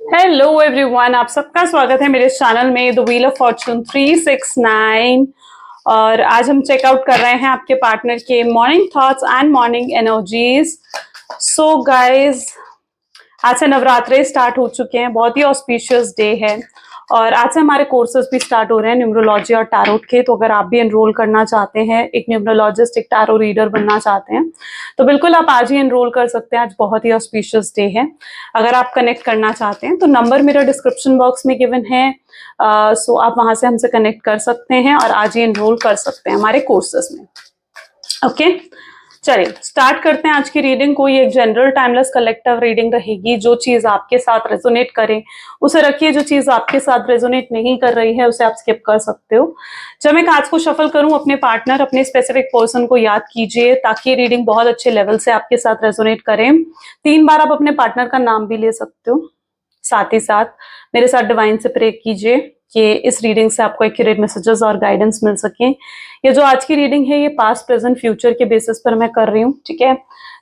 Hello everyone, आप सबका स्वागत है मेरे चैनल में द व्हील ऑफ फॉर्चून 369। और आज हम चेकआउट कर रहे हैं आपके पार्टनर के morning thoughts and morning energies. So guys, आज से नवरात्रे स्टार्ट हो चुके हैं, बहुत ही ऑस्पिशियस डे है और आज से हमारे कोर्सेज भी स्टार्ट हो रहे हैं न्यूमरोलॉजी और टैरोट के। तो अगर आप भी एनरोल करना चाहते हैं, एक न्यूमरोलॉजिस्ट, एक टैरो रीडर बनना चाहते हैं, तो बिल्कुल आप आज ही एनरोल कर सकते हैं। आज बहुत ही ऑस्पिशियस डे है। अगर आप कनेक्ट करना चाहते हैं तो नंबर मेरा डिस्क्रिप्शन बॉक्स में गिवन है। सो आप वहां से हमसे कनेक्ट कर सकते हैं और आज ही एनरोल कर सकते हैं हमारे कोर्सेज में। ओके, चलिए स्टार्ट करते हैं आज की रीडिंग। कोई एक जनरल टाइमलेस कलेक्टिव रीडिंग रहेगी। जो चीज आपके साथ रेजोनेट करे उसे रखिए, जो चीज आपके साथ रेजोनेट नहीं कर रही है उसे आप स्किप कर सकते हो। जब मैं कार्ड्स को शफल करूं, अपने पार्टनर, अपने स्पेसिफिक पर्सन को याद कीजिए ताकि रीडिंग बहुत अच्छे लेवल से आपके साथ रेजोनेट करे। 3 बार आप अपने पार्टनर का नाम भी ले सकते हो। साथ ही साथ मेरे साथ डिवाइन से प्रे कीजिए कि इस रीडिंग से आपको एक्यूरेट मैसेजेस और गाइडेंस मिल सके। ये जो आज की रीडिंग है ये पास्ट प्रेजेंट फ्यूचर के बेसिस पर मैं कर रही हूँ, ठीक है।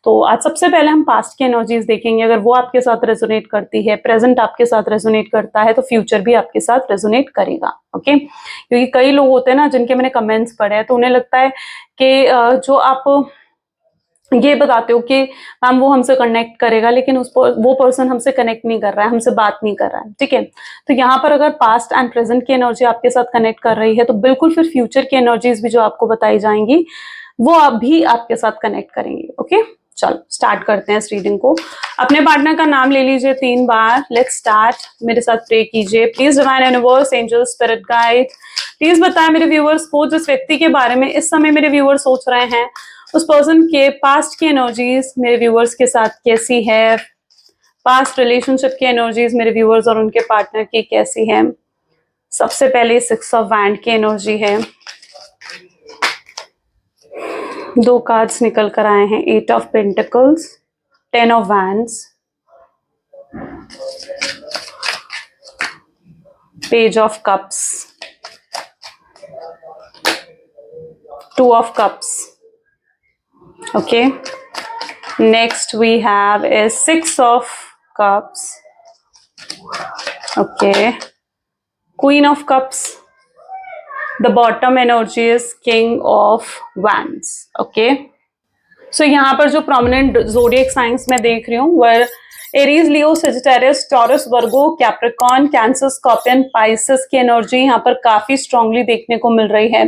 तो आज सबसे पहले हम पास्ट की एनर्जीज देखेंगे। अगर वो आपके साथ रेजोनेट करती है, प्रेजेंट आपके साथ रेजोनेट करता है, तो फ्यूचर भी आपके साथ रेजोनेट करेगा। ओके, क्योंकि कई लोग होते हैं ना जिनके मैंने कमेंट्स पढ़े हैं, तो उन्हें लगता है कि जो आप ये बताते हो कि मैम वो हमसे कनेक्ट करेगा, लेकिन वो पर्सन हमसे कनेक्ट नहीं कर रहा है, हमसे बात नहीं कर रहा है, ठीक है। तो यहाँ पर अगर पास्ट एंड प्रेजेंट की एनर्जी आपके साथ कनेक्ट कर रही है तो बिल्कुल फिर फ्यूचर की एनर्जीज भी जो आपको बताई जाएंगी वो आप भी आपके साथ कनेक्ट करेंगे। ओके, चलो स्टार्ट करते हैं इस रीडिंग को। अपने पार्टनर का नाम ले लीजिए 3 बार। Let's start. मेरे साथ प्रे कीजिए। Please divine universe, angel, spirit guide, please बताएं मेरे व्यूअर्स को, जिस व्यक्ति के बारे में इस समय मेरे व्यूअर्स सोच रहे हैं, उस पर्सन के पास्ट की एनर्जीज मेरे व्यूअर्स के साथ कैसी है। पास्ट रिलेशनशिप की एनर्जीज मेरे व्यूअर्स और उनके पार्टनर की कैसी है। सबसे पहले 6 ऑफ वैंड की एनर्जी है। 2 कार्ड्स निकल कर आए हैं, 8 of pentacles, 10 of wands, page of cups, 2 of cups. Okay, next we have is 6 of cups. Okay, Queen of cups. The bottom energy is King of wands. Okay, so यहाँ पर जो prominent zodiac signs मैं देख रही हूँ वह Aries, लियो, Sagittarius, taurus, वर्गो, Capricorn, cancer, scorpion, Pisces की energy यहाँ पर काफी स्ट्रांगली देखने को मिल रही है,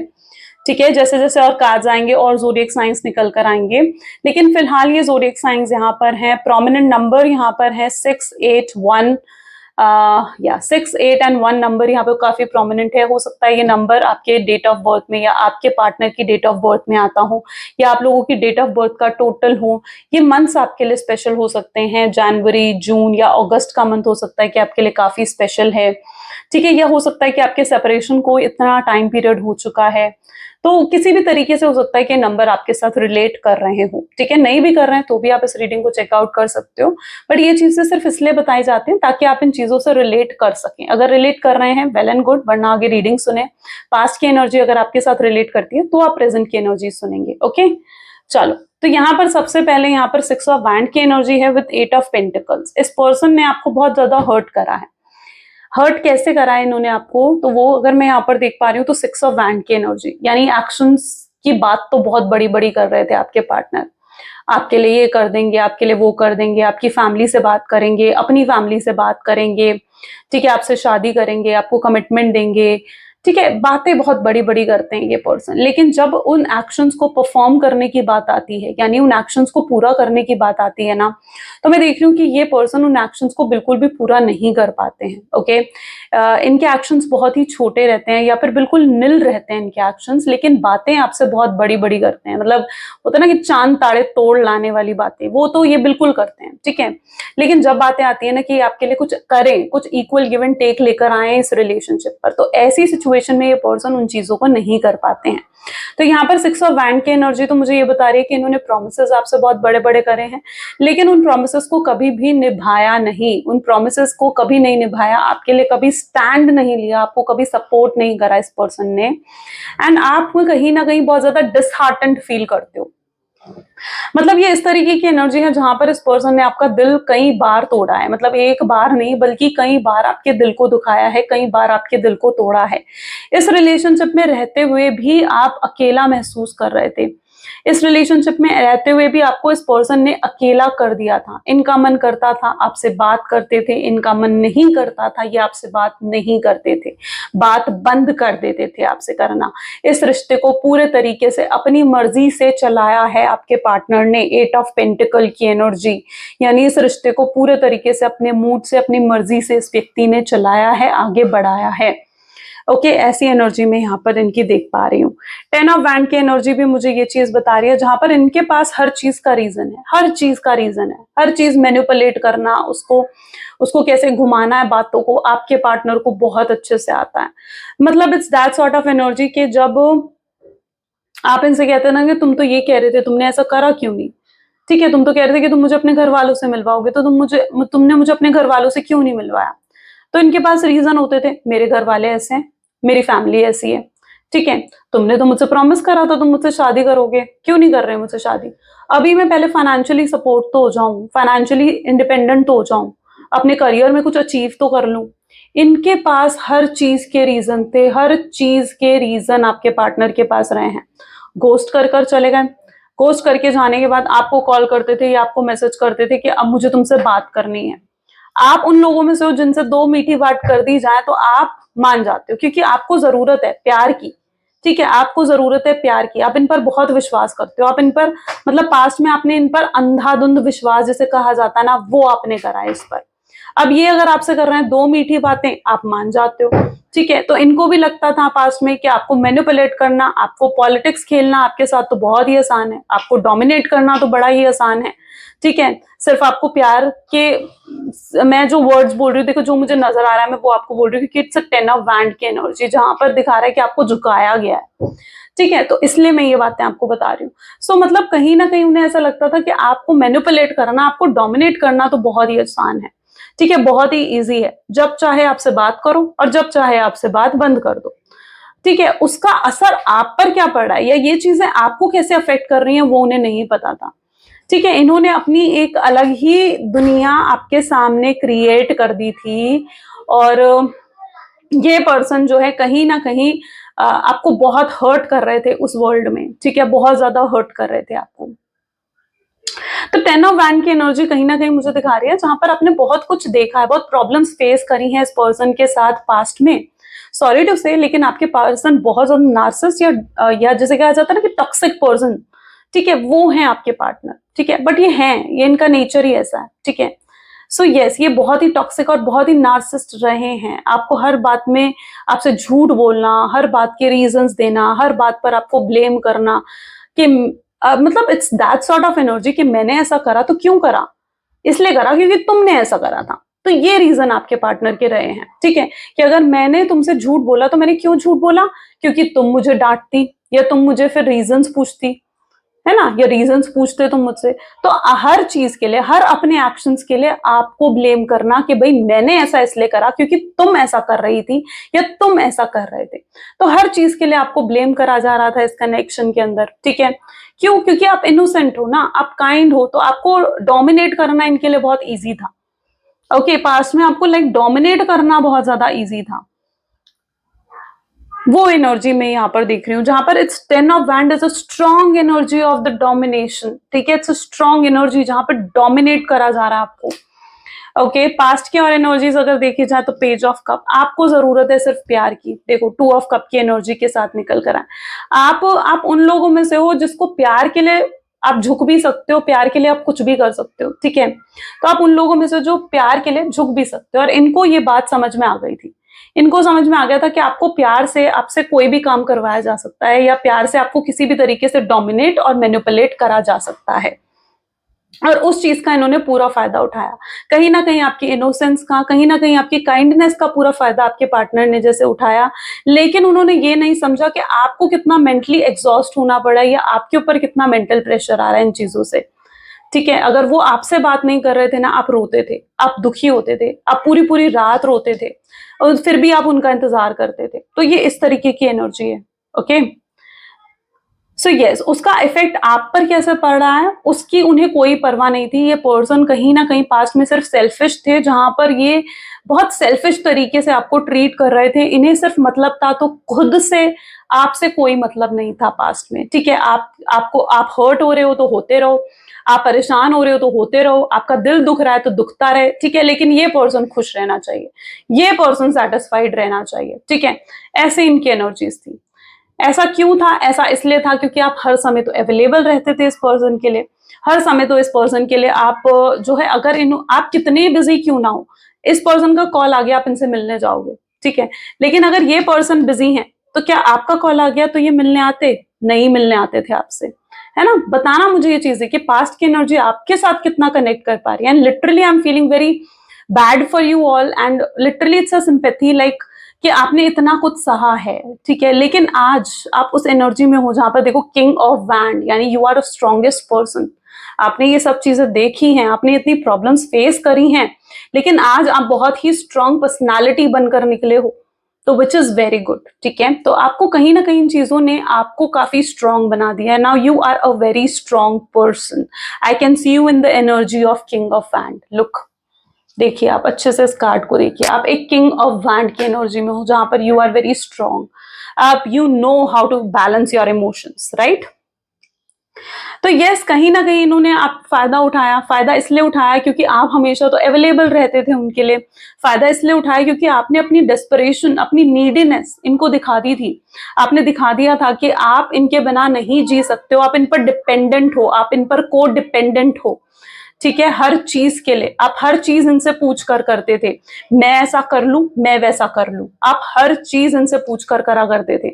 ठीक है। जैसे जैसे और कार्ड्स आएंगे और जोडियक साइंस निकल कर आएंगे, लेकिन फिलहाल ये जोडियक साइंस यहाँ पर हैं। प्रोमिनेंट नंबर यहाँ पर है 6, 8, 1 या 6, 8 एंड 1 नंबर यहाँ पे काफी प्रोमिनेंट है। हो सकता है ये नंबर आपके डेट ऑफ बर्थ में या आपके पार्टनर की डेट ऑफ बर्थ में आता हो, या आप लोगों की डेट ऑफ बर्थ का टोटल हो। ये मंथ्स आपके लिए स्पेशल हो सकते हैं। जनवरी, जून या अगस्त का मंथ हो सकता है कि आपके लिए काफी स्पेशल है, ठीक है। यह हो सकता है कि आपके सेपरेशन को इतना टाइम पीरियड हो चुका है, तो किसी भी तरीके से हो सकता है कि नंबर आपके साथ रिलेट कर रहे हो, ठीक है। नहीं भी कर रहे हैं तो भी आप इस रीडिंग को चेकआउट कर सकते हो, बट ये चीजें सिर्फ इसलिए बताई जाती हैं ताकि आप इन चीजों से रिलेट कर सकें। अगर रिलेट कर रहे हैं वेल एंड गुड, वरना आगे रीडिंग सुने। पास्ट की एनर्जी अगर आपके साथ रिलेट करती है तो आप प्रेजेंट की एनर्जी सुनेंगे। ओके, चलो। तो यहाँ पर सबसे पहले यहाँ पर 6 ऑफ वैंड की एनर्जी है विद 8 ऑफ पेंटिकल्स। इस पर्सन ने आपको बहुत ज्यादा हर्ट करा है। हर्ट कैसे करा है इन्होंने आपको, तो वो अगर मैं यहाँ पर देख पा रही हूँ तो 6 ऑफ वैंड की एनर्जी, यानी एक्शंस की बात तो बहुत बड़ी बड़ी कर रहे थे आपके पार्टनर। आपके लिए ये कर देंगे, आपके लिए वो कर देंगे, आपकी फैमिली से बात करेंगे, अपनी फैमिली से बात करेंगे, ठीक है, आपसे शादी करेंगे, आपको कमिटमेंट देंगे, ठीक है। बातें बहुत बड़ी बड़ी करते हैं ये पर्सन, लेकिन जब उन एक्शंस को परफॉर्म करने की बात आती है, यानी उन एक्शंस को पूरा करने की बात आती है ना, तो मैं देख रही हूँ कि ये पर्सन उन एक्शंस को बिल्कुल भी पूरा नहीं कर पाते हैं। ओके, इनके एक्शंस बहुत ही छोटे रहते हैं या फिर बिल्कुल निल रहते हैं इनके एक्शंस, लेकिन बातें आपसे बहुत बड़ी बड़ी करते हैं। मतलब होता है ना कि चांद ताड़े तोड़ लाने वाली बातें, वो तो ये बिल्कुल करते हैं, ठीक है। लेकिन जब बातें आती है ना कि आपके लिए कुछ करें, कुछ इक्वल गिव एंड टेक लेकर आए इस रिलेशनशिप पर, तो ऐसी सिचुएशन में ये पर्सन उन चीजों को नहीं कर पाते हैं। तो यहाँ पर 6 ऑफ वैंड की एनर्जी तो मुझे ये बता रही है कि इन्होंने प्रोमिसेस आपसे बहुत बड़े बड़े करे हैं, लेकिन उन प्रोमिसेस को कभी भी निभाया नहीं। उन प्रोमिसेस को कभी नहीं निभाया, आपके लिए कभी स्टैंड नहीं लिया, आपको कभी सपोर्ट नहीं करा इस पर्सन ने, एंड आप कहीं ना कहीं बहुत ज्यादा डिसहार्टेंड फील करते हो। मतलब ये इस तरीके की एनर्जी है जहां पर इस पर्सन ने आपका दिल कई बार तोड़ा है, मतलब एक बार नहीं बल्कि कई बार आपके दिल को दुखाया है, कई बार आपके दिल को तोड़ा है। इस रिलेशनशिप में रहते हुए भी आप अकेला महसूस कर रहे थे। इस रिलेशनशिप में रहते हुए भी आपको इस पर्सन ने अकेला कर दिया था। इनका मन करता था आपसे बात करते थे, इनका मन नहीं करता था ये आपसे बात नहीं करते थे, बात बंद कर देते थे आपसे करना। इस रिश्ते को पूरे तरीके से अपनी मर्जी से चलाया है आपके पार्टनर ने, 8 ऑफ पेंटिकल की एनर्जी, यानी इस रिश्ते को पूरे तरीके से अपने मूड से अपनी मर्जी से इस व्यक्ति ने चलाया है, आगे बढ़ाया है। ओके, ऐसी एनर्जी में यहाँ पर इनकी देख पा रही हूँ। 10 ऑफ वैंड की एनर्जी भी मुझे ये चीज बता रही है जहां पर इनके पास हर चीज का रीजन है, हर चीज का रीजन है, हर चीज मैनिपुलेट करना, उसको कैसे घुमाना है बातों को, आपके पार्टनर को बहुत अच्छे से आता है। मतलब it's that sort of energy कि जब आप इनसे कहते हैं ना कि तुम तो ये कह रहे थे, तुमने ऐसा करा क्यों नहीं, ठीक है, तुम तो कह रहे थे कि तुम मुझे अपने घर वालों से मिलवाओगे, तो तुमने मुझे अपने घर वालों से क्यों नहीं मिलवाया। तो इनके पास रीजन होते थे, मेरे घर वाले ऐसे हैं, मेरी फैमिली ऐसी है, ठीक है, तुमने तो मुझसे प्रॉमिस करा था तुम मुझसे शादी करोगे, क्यों नहीं कर रहे मुझसे शादी। अभी मैं पहले फाइनेंशियली सपोर्ट तो हो जाऊं, फाइनेंशियली इंडिपेंडेंट तो हो जाऊं, अपने करियर में कुछ अचीव तो कर लूं। इनके पास हर चीज के रीजन थे, हर चीज के रीजन आपके पार्टनर के पास रहे हैं। घोस्ट कर कर चले गए, घोस्ट करके जाने के बाद आपको कॉल करते थे या आपको मैसेज करते थे कि अब मुझे तुमसे बात करनी है। आप उन लोगों में से हो जिनसे 2 मीठी बात कर दी जाए तो आप मान जाते हो, क्योंकि आपको जरूरत है प्यार की, ठीक है, आपको जरूरत है प्यार की, आप इन पर बहुत विश्वास करते हो, आप इन पर, मतलब पास्ट में आपने इन पर अंधाधुंध विश्वास जिसे कहा जाता है ना, वो आपने करा है इस पर। अब ये अगर आपसे कर रहे हैं 2 मीठी बातें, आप मान जाते हो, ठीक है। तो इनको भी लगता था पास्ट में कि आपको मैनिपुलेट करना, आपको पॉलिटिक्स खेलना आपके साथ तो बहुत ही आसान है, आपको डोमिनेट करना तो बड़ा ही आसान है, ठीक है। सिर्फ आपको प्यार के, मैं जो वर्ड्स बोल रही हूँ, देखो जो मुझे नजर आ रहा है मैं वो आपको बोल रही हूँ, क्योंकि इट्स अ 10 ऑफ वैंड की एनर्जी जहां पर दिखा रहा है कि आपको झुकाया गया है, ठीक है, तो इसलिए मैं ये बातें आपको बता रही हूँ। सो मतलब कहीं ना कहीं उन्हें ऐसा लगता था कि आपको मैनिपुलेट करना, आपको डोमिनेट करना तो बहुत ही आसान है, ठीक है, बहुत ही इजी है, जब चाहे आपसे बात करो और जब चाहे आपसे बात बंद कर दो, ठीक है। उसका असर आप पर क्या पड़ रहा है या ये चीजें आपको कैसे अफेक्ट कर रही हैं वो उन्हें नहीं पता था, ठीक है। इन्होंने अपनी एक अलग ही दुनिया आपके सामने क्रिएट कर दी थी, और ये पर्सन जो है कहीं ना कहीं आपको बहुत हर्ट कर रहे थे उस वर्ल्ड में, ठीक है, बहुत ज्यादा हर्ट कर रहे थे आपको। तो 10 ऑफ वैंड की एनर्जी कहीं ना कहीं मुझे दिखा रही है जहां पर आपने बहुत कुछ देखा है, बहुत प्रॉब्लम्स फेस करी हैं इस पर्सन के साथ पास्ट में, सॉरी टू से, लेकिन आपके पर्सन बहुत ज्यादा नार्सिसिस्ट या जैसे कहा जाता है ना कि टॉक्सिक पर्सन, ठीक है, वो है आपके पार्टनर, ठीक है, बट ये इनका नेचर ही ऐसा है, ठीक है। सो यस, ये बहुत ही टॉक्सिक और बहुत ही नार्सिसिस्ट रहे हैं, आपको हर बात में आपसे झूठ बोलना, हर बात के रीजंस देना, हर बात पर आपको ब्लेम करना, कि मतलब it's that sort of energy कि मैंने ऐसा करा तो क्यों करा, इसलिए करा क्योंकि तुमने ऐसा करा था। तो ये रीजन आपके पार्टनर के रहे हैं, ठीक है, कि अगर मैंने तुमसे झूठ बोला तो मैंने क्यों झूठ बोला, क्योंकि तुम मुझे डांटती या तुम मुझे फिर रीजंस पूछती, है ना, या रीजंस पूछते तुम मुझसे। तो हर चीज के लिए, हर अपने एक्शंस के लिए आपको ब्लेम करना कि भाई मैंने ऐसा इसलिए करा क्योंकि तुम ऐसा कर रही थी या तुम ऐसा कर रहे थे। तो हर चीज के लिए आपको ब्लेम करा जा रहा था इस कनेक्शन के अंदर, ठीक है। क्यों? क्योंकि आप इनोसेंट हो ना, आप काइंड हो, तो आपको डोमिनेट करना इनके लिए बहुत ईजी था। ओके, पास्ट में आपको लाइक डोमिनेट करना बहुत ज्यादा ईजी था, वो एनर्जी में यहां पर देख रही हूं जहां पर it's 10 of wand is a strong energy of the domination, ठीक है, इट्स अ स्ट्रॉन्ग एनर्जी जहां पर डोमिनेट करा जा रहा है आपको। ओके, पास्ट की और एनर्जीज अगर देखी जाए तो पेज ऑफ कप, आपको जरूरत है सिर्फ प्यार की, देखो 2 ऑफ कप की एनर्जी के साथ निकल कर आए। आप उन लोगों में से हो जिसको प्यार के लिए आप झुक भी सकते हो, प्यार के लिए आप कुछ भी कर सकते हो, ठीक है। तो आप उन लोगों में से जो प्यार के लिए झुक भी सकते हो, और इनको ये बात समझ में आ गई थी, इनको समझ में आ गया था कि आपको प्यार से आपसे कोई भी काम करवाया जा सकता है, या प्यार से आपको किसी भी तरीके से डोमिनेट और मैनिपुलेट करा जा सकता है, और उस चीज का इन्होंने पूरा फायदा उठाया। कहीं ना कहीं आपकी इनोसेंस का, कहीं ना कहीं आपकी काइंडनेस का पूरा फायदा आपके पार्टनर ने जैसे उठाया, लेकिन उन्होंने ये नहीं समझा कि आपको कितना मेंटली एग्जॉस्ट होना पड़ा या आपके ऊपर कितना मेंटल प्रेशर आ रहा है इन चीजों से, ठीक है। अगर वो आपसे बात नहीं कर रहे थे ना, आप रोते थे, आप दुखी होते थे, आप पूरी पूरी रात रोते थे, और फिर भी आप उनका इंतजार करते थे। तो ये इस तरीके की एनर्जी है, ओके। सो यस, उसका इफेक्ट आप पर कैसे पड़ रहा है उसकी उन्हें कोई परवाह नहीं थी। ये पर्सन कहीं ना कहीं पास्ट में सिर्फ सेल्फिश थे, जहां पर ये बहुत सेल्फिश तरीके से आपको ट्रीट कर रहे थे। इन्हें सिर्फ मतलब था तो खुद से, आपसे कोई मतलब नहीं था पास्ट में। ठीक है, आप हर्ट हो रहे हो तो होते रहो, आप परेशान हो रहे हो तो होते रहो, आपका दिल दुख रहा है तो दुखता रहे। ठीक है, लेकिन ये पर्सन खुश रहना चाहिए, ये पर्सन सेटिस्फाइड रहना चाहिए। ठीक है, ऐसे इनकी एनर्जीज थी। ऐसा क्यों था? ऐसा इसलिए था क्योंकि आप हर समय तो अवेलेबल रहते थे इस पर्सन के लिए, हर समय तो इस पर्सन के लिए आप जो है, अगर इन आप कितने बिजी क्यों ना हो, इस पर्सन का कॉल आ गया, आप इनसे मिलने जाओगे। ठीक है, लेकिन अगर ये पर्सन बिजी है तो क्या आपका कॉल आ गया तो ये मिलने आते? नहीं मिलने आते थे आपसे, है ना। बताना मुझे ये चीज है कि पास्ट की एनर्जी आपके साथ कितना कनेक्ट कर पा रही है। And literally I am feeling very bad for you all, and literally it's a sympathy, like कि आपने इतना कुछ सहा है। ठीक है, लेकिन आज आप उस एनर्जी में हो जहां पर देखो किंग ऑफ वैंड, यानी you are the strongest person. आपने ये सब चीजें देखी हैं, आपने इतनी प्रॉब्लम्स फेस करी हैं, लेकिन आज आप बहुत ही स्ट्रॉन्ग पर्सनालिटी बनकर निकले हो, तो विच इज वेरी गुड। ठीक है, तो आपको कहीं ना कहीं इन चीजों ने आपको काफी स्ट्रॉन्ग बना दिया है। Now you are a very strong person. I can see you in the energy of king of wand. Look, देखिए आप अच्छे से इस कार्ड को देखिए, आप एक किंग ऑफ वैंड की एनर्जी में हो जहां पर यू आर वेरी स्ट्रॉन्ग। आप you know how to balance your emotions, right. तो यस, कहीं ना कहीं इन्होंने आप फायदा उठाया। फायदा इसलिए उठाया क्योंकि आप हमेशा तो अवेलेबल रहते थे उनके लिए। फायदा इसलिए उठाया क्योंकि आपने अपनी डेस्परेशन, अपनी नीडीनेस इनको दिखा दी थी। आपने दिखा दिया था कि आप इनके बिना नहीं जी सकते हो, आप इन पर डिपेंडेंट हो, आप इन पर को डिपेंडेंट हो। ठीक है, हर चीज के लिए आप हर चीज इनसे पूछ कर करते थे। मैं ऐसा कर लूं, मैं वैसा कर लूं, आप हर चीज इनसे पूछ कर करा करते थे।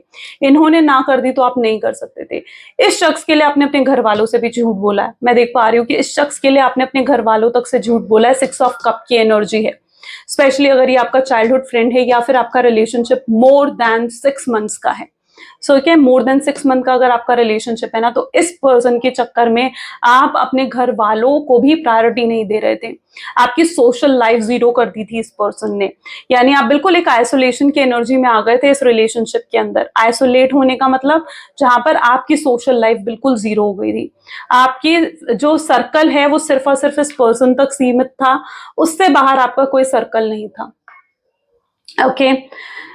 इन्होंने ना कर दी तो आप नहीं कर सकते थे। इस शख्स के लिए आपने अपने घर वालों से भी झूठ बोला है। मैं देख पा रही हूँ कि इस शख्स के लिए आपने अपने घर वालों तक से झूठ बोला है। 6 ऑफ कप की एनर्जी है, स्पेशली अगर ये आपका चाइल्डहुड फ्रेंड है या फिर आपका रिलेशनशिप मोर देन 6 मंथ्स का है। सो क्या मोर देन 6 मंथ का अगर आपका रिलेशनशिप है ना, तो इस पर्सन के चक्कर में आप अपने घर वालों को भी प्रायोरिटी नहीं दे रहे थे। आपकी सोशल लाइफ जीरो कर दी थी इस पर्सन ने, यानी आप बिल्कुल एक आइसोलेशन की एनर्जी में आ गए थे इस रिलेशनशिप के अंदर। आइसोलेट होने का मतलब जहां पर आपकी सोशल लाइफ बिल्कुल जीरो हो गई थी। आपकी जो सर्कल है वो सिर्फ और सिर्फ इस पर्सन तक सीमित था, उससे बाहर आपका कोई सर्कल नहीं था। ओके,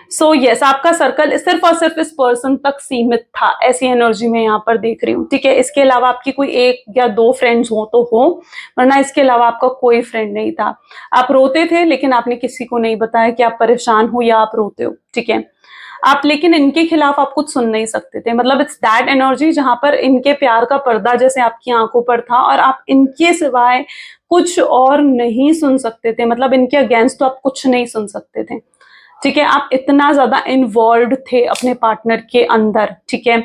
सो यस, आपका सर्कल सिर्फ और सिर्फ इस पर्सन तक सीमित था, ऐसी एनर्जी में यहाँ पर देख रही हूँ। ठीक है, इसके अलावा आपकी कोई 1 या 2 फ्रेंड्स हो तो हो, वरना इसके अलावा आपका कोई फ्रेंड नहीं था। आप रोते थे लेकिन आपने किसी को नहीं बताया कि आप परेशान हो या आप रोते हो। ठीक है, आप लेकिन इनके खिलाफ आप कुछ सुन नहीं सकते थे। मतलब इट्स दैट एनर्जी जहां पर इनके प्यार का पर्दा जैसे आपकी आंखों पर था और आप इनके सिवाय कुछ और नहीं सुन सकते थे। मतलब इनके अगेंस्ट तो आप कुछ नहीं सुन सकते थे। ठीक है, आप इतना ज्यादा इन्वॉल्व थे अपने पार्टनर के अंदर। ठीक है,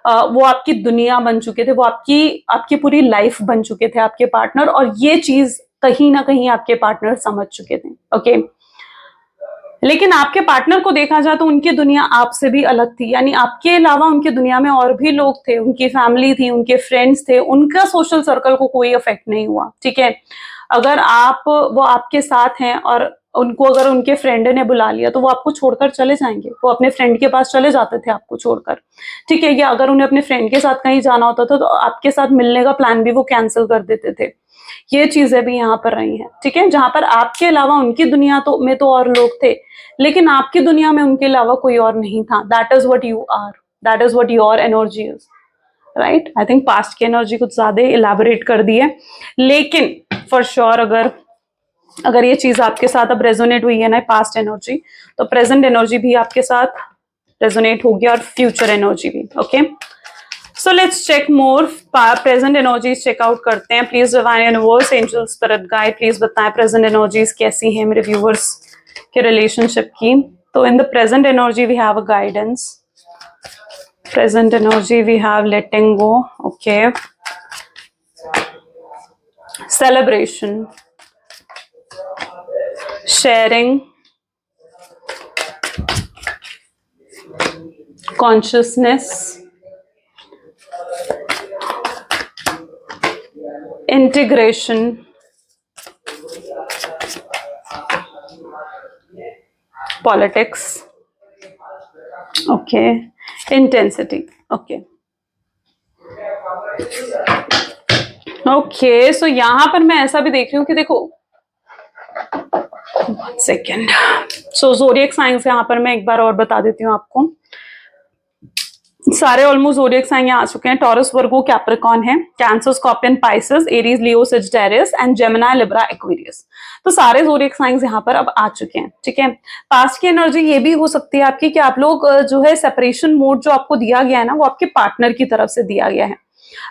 वो आपकी दुनिया बन चुके थे, वो आपकी आपकी पूरी लाइफ बन चुके थे आपके पार्टनर, और ये चीज कहीं ना कहीं आपके पार्टनर समझ चुके थे। ओके, लेकिन आपके पार्टनर को देखा जाए तो उनकी दुनिया आपसे भी अलग थी। यानी आपके अलावा उनकी दुनिया में और भी लोग थे, उनकी फैमिली थी, उनके फ्रेंड्स थे, उनका सोशल सर्कल को कोई इफेक्ट नहीं हुआ। ठीक है, अगर आप वो आपके साथ हैं और उनको अगर उनके फ्रेंड ने बुला लिया तो वो आपको छोड़कर चले जाएंगे, वो अपने फ्रेंड के पास चले जाते थे आपको छोड़कर। ठीक है, या अगर उन्हें अपने फ्रेंड के साथ कहीं जाना होता था तो आपके साथ मिलने का प्लान भी वो कैंसिल कर देते थे। ये चीजें भी यहाँ पर रही हैं। ठीक है, जहां पर आपके अलावा उनकी दुनिया तो में तो और लोग थे, लेकिन आपकी दुनिया में उनके अलावा कोई और नहीं था। That is what you are, that is what your energy is, right. I think past की एनर्जी कुछ ज्यादा इलेबोरेट कर दी है, लेकिन फॉर श्योर अगर ये चीज आपके साथ अब रेजोनेट हुई है ना, पास्ट एनर्जी, तो प्रेजेंट एनर्जी भी आपके साथ रेजोनेट होगी और फ्यूचर एनर्जी भी। Okay, so let's check more present energies checkout करते हैं। Please divine universe, angel, spirit guide, please बताएं प्रेजेंट एनर्जीज कैसी हैं मेरे व्यूअर्स के रिलेशनशिप की। तो in the present energy we have a guidance, present energy we have letting go, okay, celebration, sharing, consciousness, integration, politics, okay, intensity, okay. Okay, सो यहां पर मैं ऐसा भी देख रही हूँ कि देखो, सेकेंड, सो ज़ोडिएक साइंस यहां पर मैं एक बार और बता देती हूँ आपको। सारे ऑलमोस्ट ज़ोडिएक साइन यहाँ आ चुके हैं। टॉरस, वर्गो, कैप्रिकॉर्न है, cancer, scorpion, Pisces, Aries, Leo, Sagittarius and Gemini, Libra, Aquarius. तो सारे ज़ोडिएक साइंस यहाँ पर अब आ चुके हैं, ठीक है। पास्ट की एनर्जी ये भी हो सकती है आपकी कि आप लोग जो है सेपरेशन मोड जो आपको दिया गया है ना, वो आपके पार्टनर की तरफ से दिया गया है।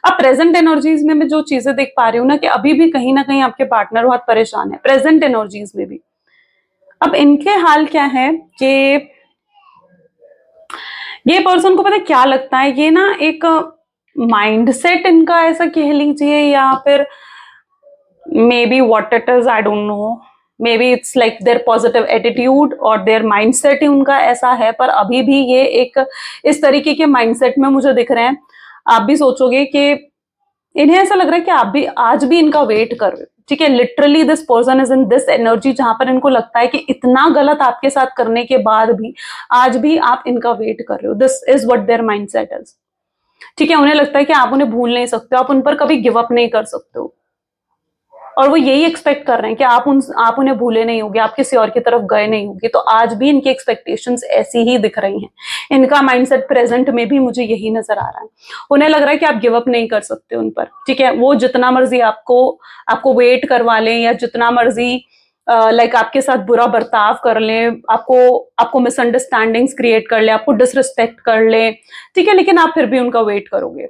अब प्रेजेंट एनर्जीज में मैं जो चीजें देख पा रही हूँ ना, कि अभी भी कहीं ना कहीं आपके पार्टनर बहुत परेशान है प्रेजेंट एनर्जीज में भी। अब इनके हाल क्या है कि ये पर्सन को पता है क्या लगता है, ये ना एक माइंडसेट इनका ऐसा कह लीजिए, या फिर maybe what it is, I don't know, maybe it's like their positive attitude और देयर माइंडसेट ही उनका ऐसा है। पर अभी भी ये एक इस तरीके के माइंडसेट में मुझे दिख रहे हैं। आप भी सोचोगे कि इन्हें ऐसा लग रहा है कि आप भी आज भी इनका वेट कर रहे हो, ठीक है। Literally this person is in this energy जहां पर इनको लगता है कि इतना गलत आपके साथ करने के बाद भी आज भी आप इनका वेट कर रहे हो। This is what there mindset is, ठीक है। उन्हें लगता है कि आप उन्हें भूल नहीं सकते, आप उन पर कभी गिव अप नहीं कर सकते हो, और वो यही एक्सपेक्ट कर रहे हैं कि आप उन्हें भूले नहीं होगे, आप किसी और की तरफ गए नहीं होगे। तो आज भी इनकी एक्सपेक्टेशंस ऐसी ही दिख रही हैं। इनका माइंडसेट प्रेजेंट में भी मुझे यही नजर आ रहा है। उन्हें लग रहा है कि आप गिव अप नहीं कर सकते उन पर, ठीक है। वो जितना मर्जी आपको वेट करवा लें, या जितना मर्जी लाइक आपके साथ बुरा बर्ताव कर लें, आपको मिसअंडरस्टैंडिंग्स क्रिएट कर ले, आपको डिसरिस्पेक्ट कर ले, ठीक है, लेकिन आप फिर भी उनका वेट करोगे।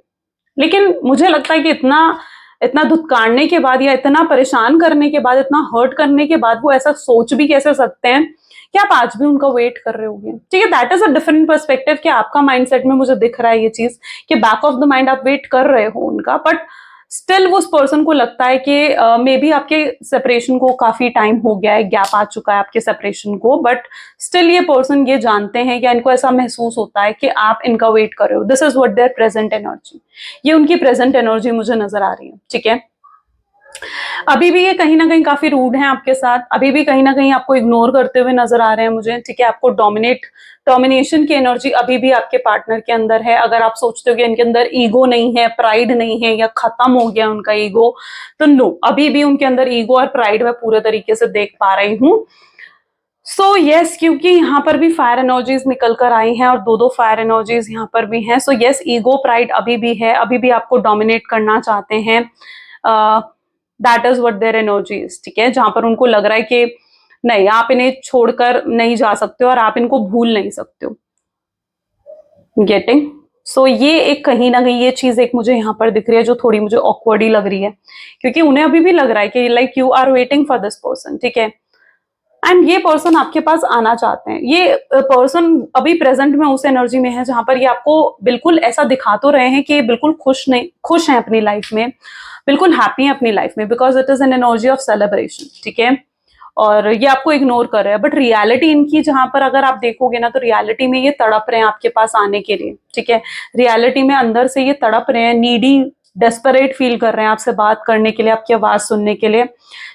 लेकिन मुझे लगता है कि इतना इतना धुतकारने के बाद, या इतना परेशान करने के बाद, इतना हर्ट करने के बाद वो ऐसा सोच भी कैसे सकते हैं कि आप आज भी उनका वेट कर रहे होगे, ठीक है। That is a different perspective कि आपका माइंडसेट में मुझे दिख रहा है ये चीज कि बैक ऑफ द माइंड आप वेट कर रहे हो उनका, बट स्टिल वो उस पर्सन को लगता है कि मे बी आपके सेपरेशन को काफी टाइम हो गया है, गैप आ चुका है आपके सेपरेशन को, बट स्टिल ये पर्सन ये जानते हैं, या इनको ऐसा महसूस होता है कि आप इनका वेट कर रहे हो। This is what there present energy, ये उनकी प्रेजेंट एनर्जी मुझे नजर आ रही है, ठीक है। अभी भी ये कहीं ना कहीं काफी रूड हैं आपके साथ, अभी भी कहीं ना कहीं आपको इग्नोर करते हुए नजर आ रहे हैं मुझे, ठीक है। आपको डोमिनेशन की एनर्जी अभी भी आपके पार्टनर के अंदर है। अगर आप सोचते हो कि इनके अंदर ईगो नहीं है, प्राइड नहीं है, या खत्म हो गया उनका ईगो, तो नो, अभी भी उनके अंदर ईगो और प्राइड मैं पूरे तरीके से देख पा रही हूँ। सो यस, क्योंकि यहाँ पर भी फायर एनर्जीज निकल कर आई हैं, और दो फायर एनर्जीज यहाँ पर भी हैं। सो यस, ईगो प्राइड अभी भी है, अभी भी आपको डोमिनेट करना चाहते हैं। That is what their energies, ठीक है। जहां पर उनको लग रहा है कि नहीं, आप इन्हें छोड़कर नहीं जा सकते हो, और आप इनको भूल नहीं सकते हो। गेटिंग? सो ये एक कहीं ना कहीं ये चीज एक मुझे यहाँ पर दिख रही है जो थोड़ी मुझे ऑकवर्ड ही लग रही है, क्योंकि उन्हें अभी भी लग रहा है कि like you are waiting for this person, ठीक है। एंड ये पर्सन आपके पास आना चाहते हैं। ये पर्सन अभी प्रेजेंट में उस एनर्जी में है जहां पर ये आपको बिल्कुल ऐसा दिखा तो रहे हैं कि बिल्कुल खुश हैं अपनी लाइफ में, बिल्कुल हैप्पी हैं अपनी लाइफ में, because it is an energy of celebration, ठीक है। और ये आपको इग्नोर कर रहे हैं, बट रियलिटी इनकी जहां पर अगर आप देखोगे ना, तो रियलिटी में ये तड़प रहे हैं आपके पास आने के लिए, ठीक है। रियलिटी में अंदर से ये तड़प रहे हैं, नीडी, डेस्परेट फील कर रहे हैं आपसे बात करने के लिए, आपकी आवाज सुनने के लिए,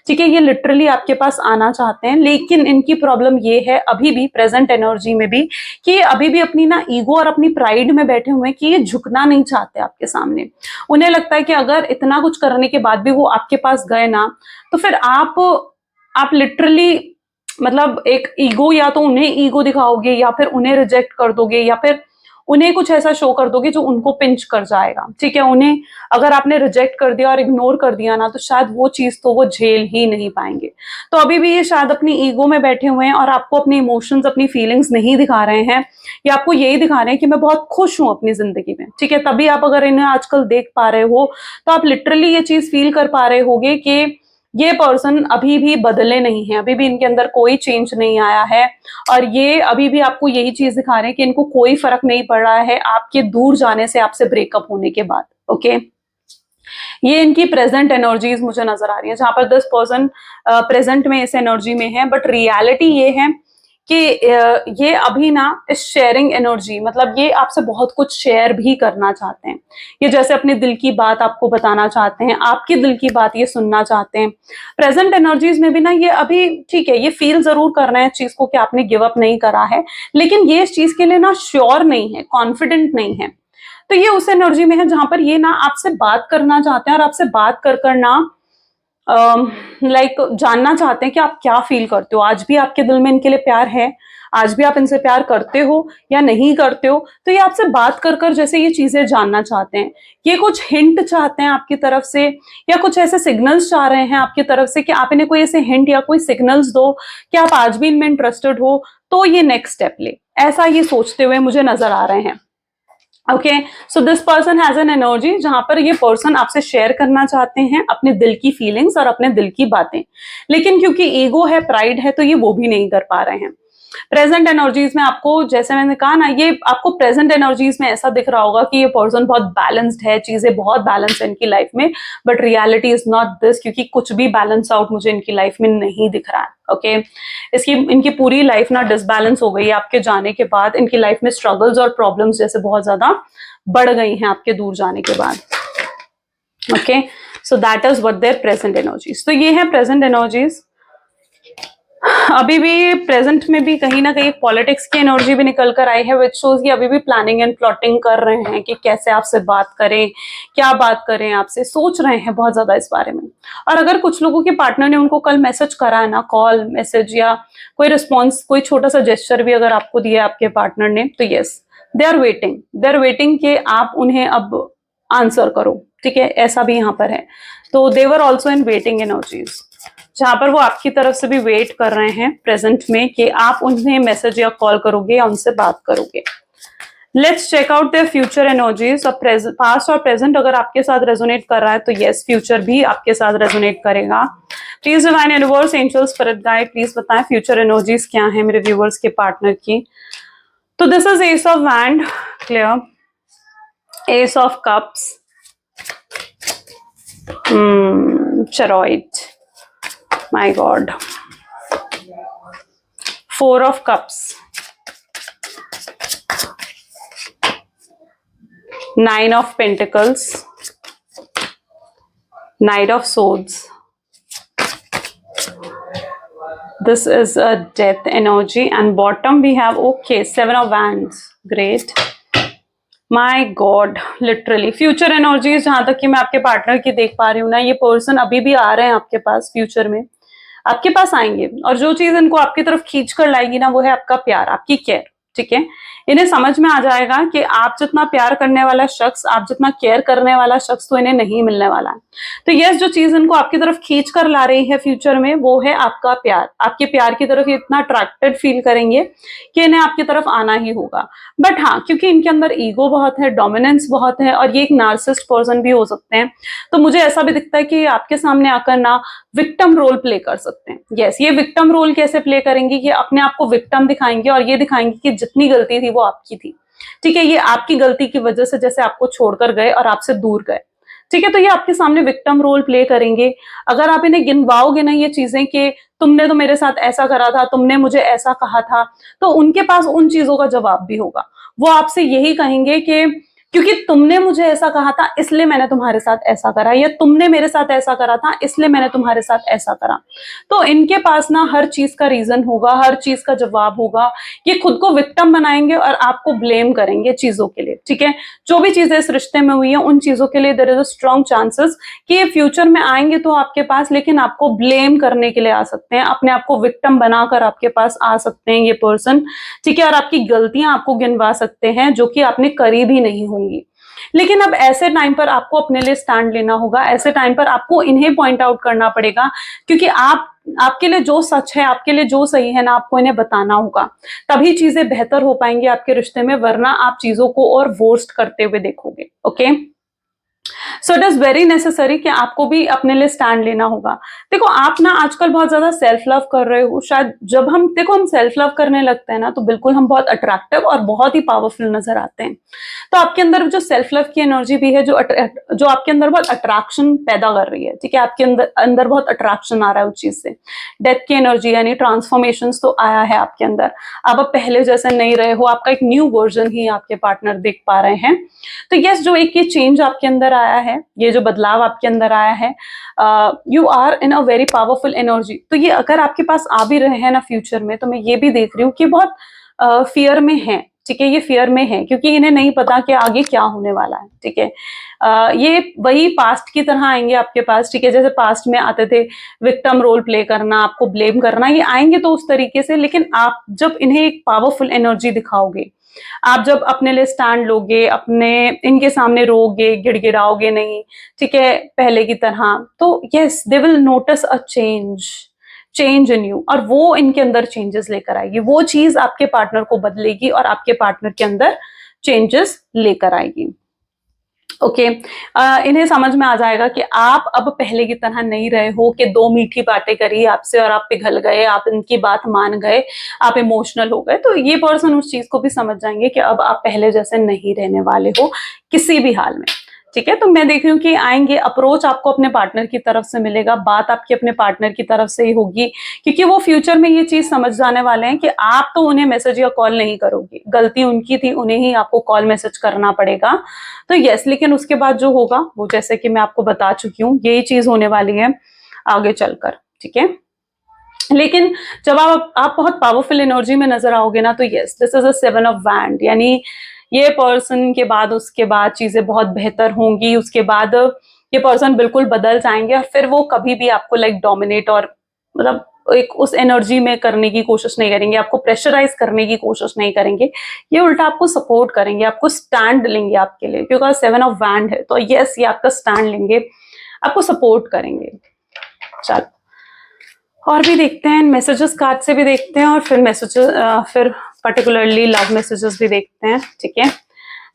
ठीक है। ये लिटरली आपके पास आना चाहते हैं, लेकिन इनकी प्रॉब्लम ये है अभी भी प्रेजेंट एनर्जी में भी, कि अभी भी अपनी ना ईगो और अपनी प्राइड में बैठे हुए हैं, कि ये झुकना नहीं चाहते आपके सामने। उन्हें लगता है कि अगर इतना कुछ करने के बाद भी वो आपके पास गए ना, तो फिर आप लिटरली मतलब एक ईगो, या तो उन्हें ईगो दिखाओगे, या फिर उन्हें रिजेक्ट कर दोगे, या फिर उन्हें कुछ ऐसा शो कर दोगे जो उनको पिंच कर जाएगा, ठीक है। उन्हें अगर आपने रिजेक्ट कर दिया और इग्नोर कर दिया ना, तो शायद वो चीज तो वो झेल ही नहीं पाएंगे। तो अभी भी ये शायद अपनी ईगो में बैठे हुए हैं, और आपको अपने इमोशंस, अपनी फीलिंग्स नहीं दिखा रहे हैं, या आपको यही दिखा रहे हैं कि मैं बहुत खुश हूं अपनी जिंदगी में, ठीक है। तभी आप अगर इन्हें आजकल देख पा रहे हो, तो आप लिटरली ये चीज फील कर पा रहे होगे कि ये पर्सन अभी भी बदले नहीं है, अभी भी इनके अंदर कोई चेंज नहीं आया है, और ये अभी भी आपको यही चीज दिखा रहे हैं कि इनको कोई फर्क नहीं पड़ रहा है आपके दूर जाने से, आपसे ब्रेकअप होने के बाद, ओके। ये इनकी प्रेजेंट एनर्जीज मुझे नजर आ रही है, जहां पर दिस पर्सन प्रेजेंट में इस एनर्जी में है, बट रियलिटी ये है कि ये अभी ना इस शेयरिंग एनर्जी, मतलब ये आपसे बहुत कुछ शेयर भी करना चाहते हैं। ये जैसे अपने दिल की बात आपको बताना चाहते हैं, आपके दिल की बात ये सुनना चाहते हैं। प्रेजेंट एनर्जीज में भी ना ये अभी, ठीक है, ये फील जरूर कर रहे हैं इस चीज को कि आपने गिव अप नहीं करा है, लेकिन ये इस चीज के लिए ना श्योर नहीं है, कॉन्फिडेंट नहीं है। तो ये उस एनर्जी में है जहां पर ये ना आपसे बात करना चाहते हैं और आपसे बात कर कर ना लाइक जानना चाहते हैं कि आप क्या फील करते हो, आज भी आपके दिल में इनके लिए प्यार है, आज भी आप इनसे प्यार करते हो या नहीं करते हो। तो ये आपसे बात कर कर जैसे ये चीजें जानना चाहते हैं, ये कुछ हिंट चाहते हैं आपकी तरफ से, या कुछ ऐसे सिग्नल्स चाह रहे हैं आपकी तरफ से कि आप इन्हें कोई ऐसे हिंट या कोई सिग्नल्स दो कि आप आज भी इनमें इंटरेस्टेड हो, तो ये नेक्स्ट स्टेप ले, ऐसा ये सोचते हुए मुझे नजर आ रहे हैं। Okay, so this person has an energy जहां पर ये पर्सन आपसे शेयर करना चाहते हैं अपने दिल की फीलिंग्स और अपने दिल की बातें, लेकिन क्योंकि ईगो है, प्राइड है, तो ये वो भी नहीं कर पा रहे हैं। प्रेजेंट एनर्जीज में आपको, जैसे मैंने कहा ना, ये आपको प्रेजेंट एनर्जीज में ऐसा दिख रहा होगा कि ये पर्सन बहुत बैलेंस्ड है, चीजें बहुत बैलेंस है इनकी लाइफ में, but reality is not this, क्योंकि कुछ भी बैलेंस आउट मुझे इनकी लाइफ में नहीं दिख रहा है। ओके, इनकी पूरी लाइफ ना डिसबैलेंस हो गई है आपके जाने के बाद, इनकी लाइफ में स्ट्रगल्स और प्रॉब्लम्स जैसे बहुत ज्यादा बढ़ गई हैं आपके दूर जाने के बाद। Okay, so that is what there present energies. तो ये है प्रेजेंट एनर्जीज। अभी भी प्रेजेंट में भी कहीं ना कहीं पॉलिटिक्स की एनर्जी भी निकल कर आई है, विच शोज कि अभी भी प्लानिंग एंड प्लॉटिंग कर रहे हैं कि कैसे आपसे बात करें, क्या बात करें, आपसे सोच रहे हैं बहुत ज्यादा इस बारे में। और अगर कुछ लोगों के पार्टनर ने उनको कल मैसेज करा है ना, कॉल मैसेज या कोई रिस्पॉन्स, कोई छोटा सा जेस्चर भी अगर आपको दिया आपके पार्टनर ने, तो यस, दे आर वेटिंग कि आप उन्हें अब आंसर करो। ठीक है, ऐसा भी यहाँ पर है। तो they were also in waiting energies, जहां पर वो आपकी तरफ से भी वेट कर रहे हैं प्रेजेंट में कि आप उन्हें मैसेज या कॉल करोगे या उनसे बात करोगे। Let's check out their future energies. अब पास्ट और प्रेजेंट अगर आपके साथ रेजोनेट कर रहा है तो यस, फ्यूचर भी आपके साथ रेजोनेट करेगा। Please divine universe, angel, spirit guide, please बताएं फ्यूचर एनर्जीज क्या है मेरे व्यूवर्स के पार्टनर की। तो this is ace of wand, clear, ace of cups, chariot, my god, Four of Cups, Nine of Pentacles, Knight of Swords. This is a death energy, and bottom we have, okay, Seven of Wands. Great. My God, literally future energies जहां तक कि मैं आपके partner की देख पा रही हूँ ना, ये पर्सन अभी भी आ रहे हैं आपके पास, फ्यूचर में आपके पास आएंगे, और जो चीज इनको आपकी तरफ खींच कर लाएगी ना, वो है आपका प्यार, आपकी केयर। ठीक है, इन्हें समझ में आ जाएगा कि आप जितना प्यार करने वाला शख्स, आप जितना केयर करने वाला शख्स तो इन्हें नहीं मिलने वाला है। तो यस, जो चीज इनको आपकी तरफ खींच कर ला रही है फ्यूचर में, वो है आपका प्यार। आपके प्यार की तरफ ये इतना अट्रैक्टेड फील करेंगे कि इन्हें आपकी तरफ आना ही होगा। बट हाँ, क्योंकि इनके अंदर ईगो बहुत है, डोमिनेंस बहुत है, और ये एक नार्सिसिस्ट पर्सन भी हो सकते हैं, तो मुझे ऐसा भी दिखता है कि आपके सामने आकर ना विक्टिम रोल प्ले कर सकते हैं। यस, ये विक्टिम रोल कैसे प्ले करेंगे कि अपने आप को विक्टिम दिखाएंगे और ये दिखाएंगे कि जितनी गलती थी वो आपकी थी। ठीक है, ये आपकी गलती की वजह से जैसे आपको छोड़कर गए और आपसे दूर गए। ठीक है, तो ये आपके सामने विक्टिम रोल प्ले करेंगे। अगर आप इन्हें गिनवाओगे ना ये चीजें कि तुमने तो मेरे साथ ऐसा करा था, तुमने मुझे ऐसा कहा था, तो उनके पास उन चीजों का जवाब भी होगा। वो आपसे यही कहेंगे कि क्योंकि तुमने मुझे ऐसा कहा था इसलिए मैंने तुम्हारे साथ ऐसा करा, या तुमने मेरे साथ ऐसा करा था इसलिए मैंने तुम्हारे साथ ऐसा करा। तो इनके पास ना हर चीज का रीजन होगा, हर चीज का जवाब होगा। ये खुद को विक्टिम बनाएंगे और आपको ब्लेम करेंगे चीजों के लिए। ठीक है, जो भी चीजें इस रिश्ते में हुई है उन चीजों के लिए there is a strong chances कि ये फ्यूचर में आएंगे तो आपके पास, लेकिन आपको ब्लेम करने के लिए आ सकते हैं, अपने आप को विक्टिम बनाकर आपके पास आ सकते हैं ये पर्सन। ठीक है, और आपकी गलतियां आपको गिनवा सकते हैं जो कि आपने करी भी नहीं होंगी। लेकिन अब ऐसे टाइम पर आपको अपने लिए स्टैंड लेना होगा, ऐसे टाइम पर आपको इन्हें पॉइंट आउट करना पड़ेगा, क्योंकि आपके लिए जो सच है, आपके लिए जो सही है ना, आपको इन्हें बताना होगा। तभी चीजें बेहतर हो पाएंगी आपके रिश्ते में, वरना आप चीजों को और वर्स्ट करते हुए देखोगे। Okay, so it is very necessary कि आपको भी अपने लिए स्टैंड लेना होगा। देखो, आप ना आजकल बहुत ज्यादा सेल्फ लव कर रहे हो, शायद जब हम सेल्फ लव करने लगते हैं ना, तो बिल्कुल हम बहुत अट्रैक्टिव और बहुत ही पावरफुल नजर आते हैं। तो आपके अंदर जो सेल्फ लव की एनर्जी भी है, जो आपके अंदर बहुत अट्रैक्शन पैदा कर रही है। ठीक है, आपके अंदर बहुत अट्रैक्शन आ रहा है उस चीज से। डेथ की एनर्जी यानी ट्रांसफॉर्मेशन तो आया है आपके अंदर, अब पहले जैसे नहीं रहे हो, आपका एक न्यू वर्जन ही आपके पार्टनर देख पा रहे हैं। तो यस, जो एक ये चेंज आपके अंदर आया है, ये जो बदलाव आपके अंदर आया है, you are in a very powerful energy. तो ये अगर आपके पास आ भी रहे हैं ना फ्यूचर में, तो मैं ये भी देख रही हूँ कि बहुत फियर में है। ठीक है, ये फियर में है क्योंकि इन्हें नहीं पता कि आगे क्या होने वाला है, ठीक है। ये वही पास्ट की तरह आएंगे आपके पास, ठीक है, जैसे पास्ट में आते थे विक्टिम रोल प्ले करना, आपको ब्लेम करना, ये आएंगे तो उस तरीके से। लेकिन आप जब इन्हें एक पावरफुल एनर्जी दिखाओगे, आप जब अपने लिए स्टैंड लोगे, अपने इनके सामने रोगे, गिड़गिड़ाओगे नहीं, ठीक है, पहले की तरह, तो yes they will notice a change in you, और वो इनके अंदर चेंजेस लेकर आएगी, वो चीज आपके पार्टनर को बदलेगी और आपके पार्टनर के अंदर चेंजेस लेकर आएगी। ओके, इन्हें समझ में आ जाएगा कि आप अब पहले की तरह नहीं रहे हो कि दो मीठी बातें करी आपसे और आप पिघल गए, आप इनकी बात मान गए, आप इमोशनल हो गए। तो ये पर्सन उस चीज को भी समझ जाएंगे कि अब आप पहले जैसे नहीं रहने वाले हो किसी भी हाल में, ठीक है। तो मैं देख रही हूँ कि आएंगे, अप्रोच आपको अपने पार्टनर की तरफ से मिलेगा, बात आपकी अपने पार्टनर की तरफ से ही होगी, क्योंकि वो फ्यूचर में ये चीज समझ जाने वाले हैं कि आप तो उन्हें मैसेज या कॉल नहीं करोगे, गलती उनकी थी, उन्हें ही आपको कॉल मैसेज करना पड़ेगा। तो यस, लेकिन उसके बाद जो होगा वो जैसे कि मैं आपको बता चुकी हूँ, यही चीज होने वाली है आगे चलकर, ठीक है। लेकिन जब आप बहुत पावरफुल एनर्जी में नजर आओगे ना, तो yes this is a 7 of wand, यानी ये पर्सन के बाद उसके बाद चीजें बहुत बेहतर होंगी, उसके बाद ये पर्सन बिल्कुल बदल जाएंगे और फिर वो कभी भी आपको लाइक डोमिनेट और मतलब एक उस एनर्जी में करने की कोशिश नहीं करेंगे, आपको प्रेशराइज करने की कोशिश नहीं करेंगे, ये उल्टा आपको सपोर्ट करेंगे, आपको स्टैंड लेंगे आपके लिए, क्योंकि 7 ऑफ वैंड है, तो यस ये आपका स्टैंड लेंगे, आपको सपोर्ट करेंगे। चल और भी देखते हैं, मैसेजेस कार्ड से भी देखते हैं, और फिर फिर पर्टिकुलरली लव मैसेजेस भी देखते हैं, ठीक है।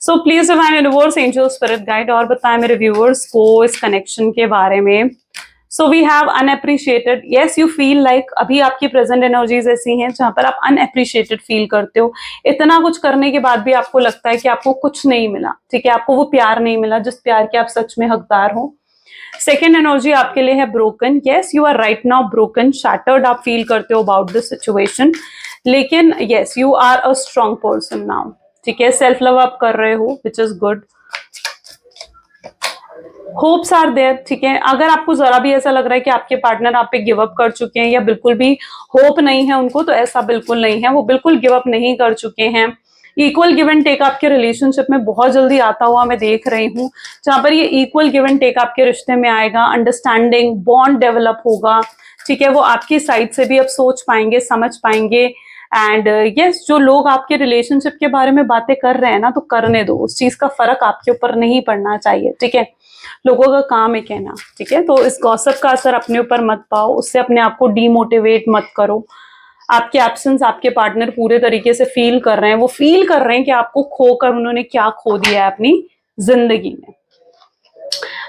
So please divine universe, angel, spirit guide और बताएं मेरे व्यूअर्स को इस कनेक्शन के बारे में। So we have unappreciated, yes you feel like अभी आपकी प्रेजेंट एनर्जीज ऐसी हैं जहां पर आप अनएप्रिशिएटेड फील करते हो, इतना कुछ करने के बाद भी आपको लगता है कि आपको कुछ नहीं मिला, ठीक है, आपको वो प्यार नहीं मिला जिस प्यार के आप सच में हकदार हो। सेकेंड एनर्जी आपके लिए है broken, yes you are right now broken, shattered आप फील करते हो अबाउट दिस सिचुएशन, लेकिन yes you are a strong person now, ठीक है, सेल्फ लव आप कर रहे हो which is good. Hopes are there, ठीक है, अगर आपको जरा भी ऐसा लग रहा है कि आपके पार्टनर आप पे गिव अप कर चुके हैं या बिल्कुल भी होप नहीं है उनको, तो ऐसा बिल्कुल नहीं है, वो बिल्कुल गिव अप नहीं कर चुके हैं। इक्वल गिव एंड टेक आपके रिलेशनशिप में बहुत जल्दी आता हुआ मैं देख रही हूँ, जहां पर ये इक्वल गिव एंड टेक आपके रिश्ते में आएगा, अंडरस्टैंडिंग बॉन्ड डेवलप होगा, ठीक है, वो आपकी साइड से भी अब सोच पाएंगे, समझ पाएंगे। एंड यस जो लोग आपके रिलेशनशिप के बारे में बातें कर रहे हैं ना, तो करने दो, उस चीज का फर्क आपके ऊपर नहीं पड़ना चाहिए, ठीक है, लोगों का काम है कहना, ठीक है। तो इस गॉसिप का असर अपने ऊपर मत पाओ, उससे अपने आप को डीमोटिवेट मत करो। आपके एब्सेंस आपके पार्टनर पूरे तरीके से फील कर रहे हैं, वो फील कर रहे हैं कि आपको खोकर उन्होंने क्या खो दिया है अपनी जिंदगी में।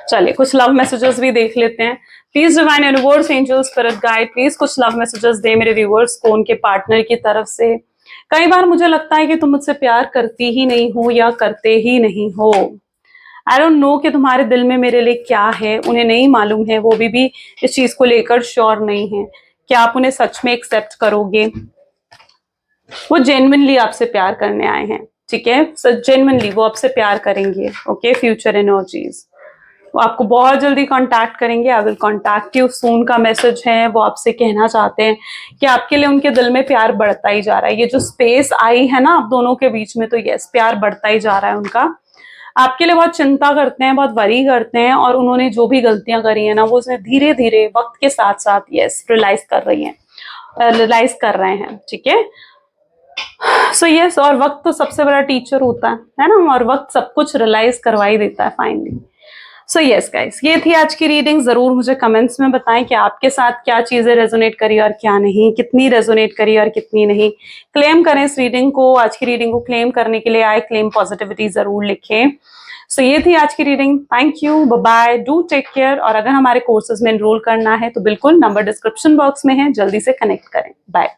चलिए कुछ लव मैसेजेस भी देख लेते हैं। Please divine universe, angel, spirit guide, please कुछ लव मैसेजेस दे मेरे व्यूअर्स को उनके पार्टनर की तरफ से। कई बार मुझे लगता है कि तुम मुझसे प्यार करती ही नहीं हो या करते ही नहीं हो। आई डोंट नो कि तुम्हारे दिल में मेरे लिए क्या है, उन्हें नहीं मालूम है, वो भी इस चीज को लेकर श्योर नहीं है कि आप उन्हें सच में एक्सेप्ट करोगे। वो जेन्युइनली आपसे प्यार करने आए हैं, ठीक है, जेन्युइनली वो आपसे प्यार करेंगे। ओके, फ्यूचर एनर्जीज वो आपको बहुत जल्दी कांटेक्ट करेंगे, I will contact you soon का मैसेज है, वो आपसे कहना चाहते हैं कि आपके लिए उनके दिल में प्यार बढ़ता ही जा रहा है। ये जो स्पेस आई है ना आप दोनों के बीच में, तो यस प्यार बढ़ता ही जा रहा है उनका, आपके लिए बहुत चिंता करते हैं, बहुत वरी करते हैं, और उन्होंने जो भी गलतियां करी है ना वो उसने धीरे धीरे वक्त के साथ साथ यस रियलाइज कर रही हैं, रियलाइज कर रहे हैं, ठीक है। सो यस, और वक्त तो सबसे बड़ा टीचर होता है ना, और वक्त सब कुछ रियलाइज करवा ही देता है फाइनली। सो यस गाइस, ये थी आज की रीडिंग। जरूर मुझे कमेंट्स में बताएं कि आपके साथ क्या चीजें रेजोनेट करी और क्या नहीं, कितनी रेजोनेट करी और कितनी नहीं। क्लेम करें इस रीडिंग को, आज की रीडिंग को क्लेम करने के लिए आई क्लेम पॉजिटिविटी जरूर लिखें। सो ये थी आज की reading, thank you, bye bye, do take care. और अगर हमारे कोर्सेज में एनरोल करना है तो बिल्कुल नंबर डिस्क्रिप्शन बॉक्स में है, जल्दी से कनेक्ट करें। बाय।